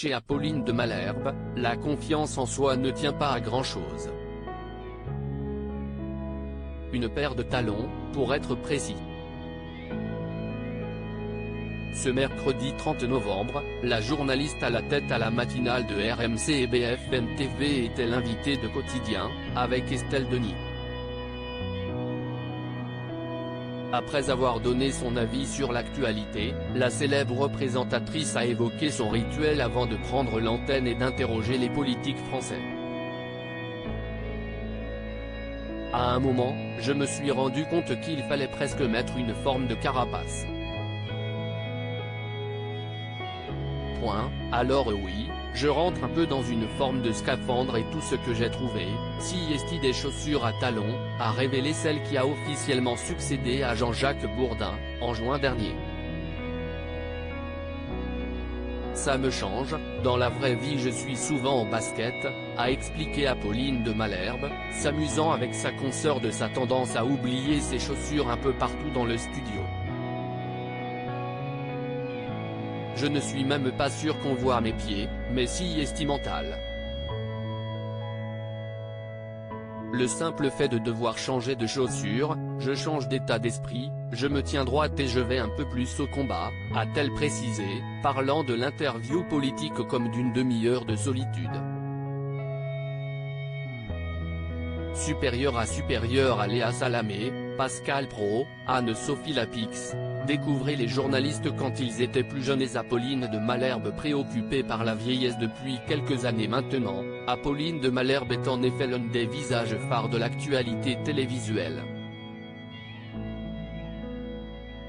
Chez Apolline de Malherbe, la confiance en soi ne tient pas à grand-chose. Une paire de talons, pour être précis. Ce mercredi 30 novembre, la journaliste à la tête à la matinale de RMC et BFM TV était l'invitée de Quotidien, avec Estelle Denis. Après avoir donné son avis sur l'actualité, la célèbre présentatrice a évoqué son rituel avant de prendre l'antenne et d'interroger les politiques français. À un moment, je me suis rendu compte qu'il fallait presque mettre une forme de carapace. Alors oui, je rentre un peu dans une forme de scaphandre et tout ce que j'ai trouvé, si est des chaussures à talons, a révélé celle qui a officiellement succédé à Jean-Jacques Bourdin, en juin dernier. Ça me change, dans la vraie vie je suis souvent en basket, a expliqué Apolline de Malherbe, s'amusant avec sa consoeur de sa tendance à oublier ses chaussures un peu partout dans le studio. Je ne suis même pas sûr qu'on voit mes pieds, mais si estimental. Le simple fait de devoir changer de chaussures, je change d'état d'esprit, je me tiens droite et je vais un peu plus au combat, a-t-elle précisé, parlant de l'interview politique comme d'une demi-heure de solitude. Supérieure à Léa Salamé, Pascal Praud, Anne-Sophie Lapix. Découvrez les journalistes quand ils étaient plus jeunes et Apolline de Malherbe préoccupée par la vieillesse depuis quelques années maintenant. Apolline de Malherbe est en effet l'un des visages phares de l'actualité télévisuelle.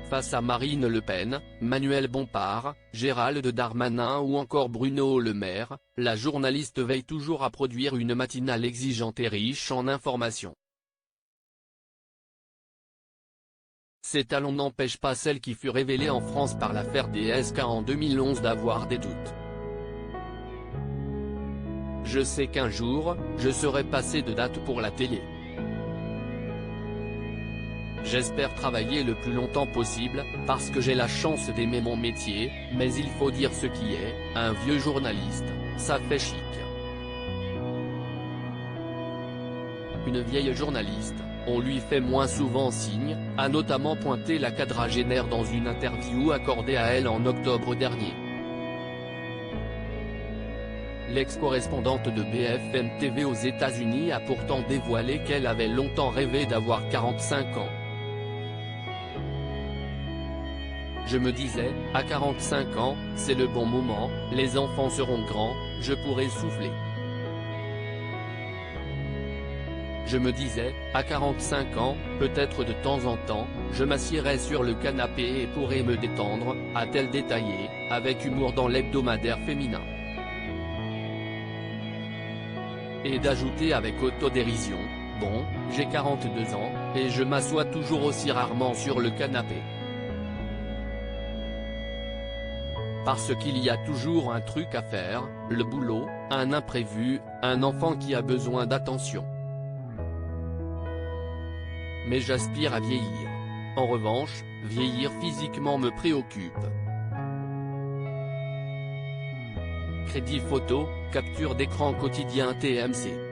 Face à Marine Le Pen, Manuel Bompard, Gérald Darmanin ou encore Bruno Le Maire, la journaliste veille toujours à produire une matinale exigeante et riche en informations. Ces talons n'empêchent pas celle qui fut révélée en France par l'affaire DSK en 2011 d'avoir des doutes. Je sais qu'un jour, je serai passé de date pour la télé. J'espère travailler le plus longtemps possible, parce que j'ai la chance d'aimer mon métier, mais il faut dire ce qui est, un vieux journaliste, ça fait chic. Une vieille journaliste, on lui fait moins souvent signe, a notamment pointé la quadragénaire dans une interview accordée à elle en octobre dernier. L'ex-correspondante de BFM TV aux États-Unis a pourtant dévoilé qu'elle avait longtemps rêvé d'avoir 45 ans. Je me disais, à 45 ans, c'est le bon moment, les enfants seront grands, je pourrai souffler. Je me disais, à 45 ans, peut-être de temps en temps, je m'assiérai sur le canapé et pourrai me détendre, a-t-elle détaillé, avec humour dans l'hebdomadaire féminin. Et d'ajouter avec autodérision, bon, j'ai 42 ans, et je m'assois toujours aussi rarement sur le canapé. Parce qu'il y a toujours un truc à faire, le boulot, un imprévu, un enfant qui a besoin d'attention. Mais j'aspire à vieillir. En revanche, vieillir physiquement me préoccupe. Crédit photo, capture d'écran quotidien TMC.